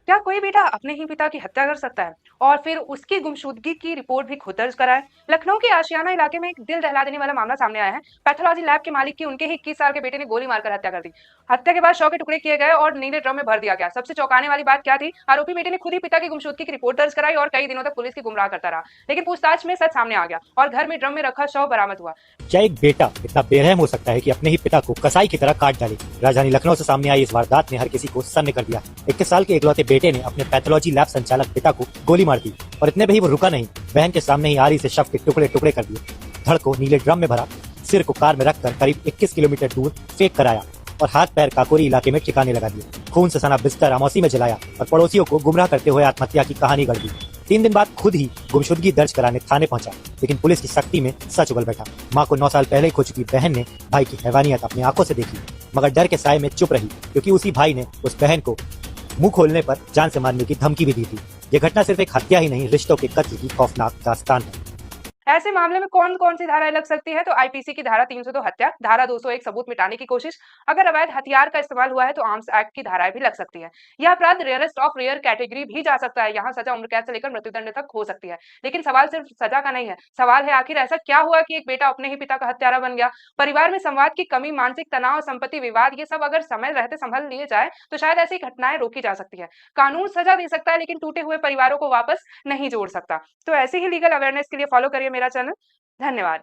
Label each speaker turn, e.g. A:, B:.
A: क्या कोई बेटा अपने ही पिता की हत्या कर सकता है और फिर उसकी गुमशुदगी की रिपोर्ट भी खुद दर्ज कराए? लखनऊ के आशियाना इलाके में एक दिल दहला देने वाला मामला सामने आया है। पैथोलॉजी लैब के मालिक की उनके ही 21 साल के बेटे ने गोली मारकर हत्या कर दी। हत्या के बाद शव के टुकड़े किए गए और नीले ड्रम में भर दिया गया। सबसे चौंकाने वाली बात क्या थी? आरोपी बेटे ने खुद ही पिता की गुमशुदगी की रिपोर्ट दर्ज कराई और कई दिनों तक पुलिस की गुमराह करता रहा। लेकिन पूछताछ में सच सामने आ गया और घर में ड्रम में रखा शव बरामद हुआ।
B: क्या एक बेटा इतना बेरहम हो सकता है कि अपने ही पिता को कसाई की तरह काट डाले? राजधानी लखनऊ से सामने आई इस वारदात ने हर किसी को सन्न कर दिया। 21 साल के इकलौते बेटे ने अपने पैथोलॉजी लैब संचालक पिता को गोली मार दी और इतने में ही वो रुका नहीं, बहन के सामने ही आरी से शव के टुकड़े टुकड़े कर दिए। धड़ को नीले ड्रम में भरा, सिर को कार में रखकर करीब 21 किलोमीटर दूर फेंक कर आया और हाथ पैर काकोरी इलाके में ठिकाने लगा दिए। खून से सना बिस्तर आमोसी में जलाया और पड़ोसियों को गुमराह करते हुए आत्महत्या की कहानी गढ़ दी। 3 दिन बाद खुद ही गुमशुदगी दर्ज कराने थाने पहुंचा, लेकिन पुलिस की सख्ती में सच उगल बैठा। मां को 9 साल पहले खो चुकी बहन ने भाई की हैवानियत अपनी आंखों से देखी, मगर डर के साए में चुप रही, क्योंकि उसी भाई ने उस बहन को मुंह खोलने पर जान से मारने की धमकी भी दी थी। ये घटना सिर्फ एक हत्या ही नहीं, रिश्तों के कत्ल की खौफनाक दास्तान है।
A: ऐसे मामले में कौन कौन सी धाराएं लग सकती है? तो आईपीसी की धारा 302 हत्या, धारा 201 सबूत मिटाने की कोशिश, अगर अवैध हथियार का इस्तेमाल हुआ है तो आर्म्स एक्ट की धाराएं भी लग सकती है। यह अपराध रेयरेस्ट ऑफ रेयर कैटेगरी भी जा सकता है। यहाँ सजा उम्र कैद से लेकर मृत्युदंड तक हो सकती है। लेकिन सवाल सिर्फ सजा का नहीं है, सवाल है आखिर ऐसा क्या हुआ कि एक बेटा अपने ही पिता का हत्यारा बन गया? परिवार में संवाद की कमी, मानसिक तनाव, संपत्ति विवाद, ये सब अगर समय रहते संभल लिए जाए तो शायद ऐसी घटनाएं रोकी जा सकती है। कानून सजा दे सकता है लेकिन टूटे हुए परिवारों को वापस नहीं जोड़ सकता। तो ऐसे ही लीगल अवेयरनेस के लिए फॉलो करिए मेरा चैनल। धन्यवाद।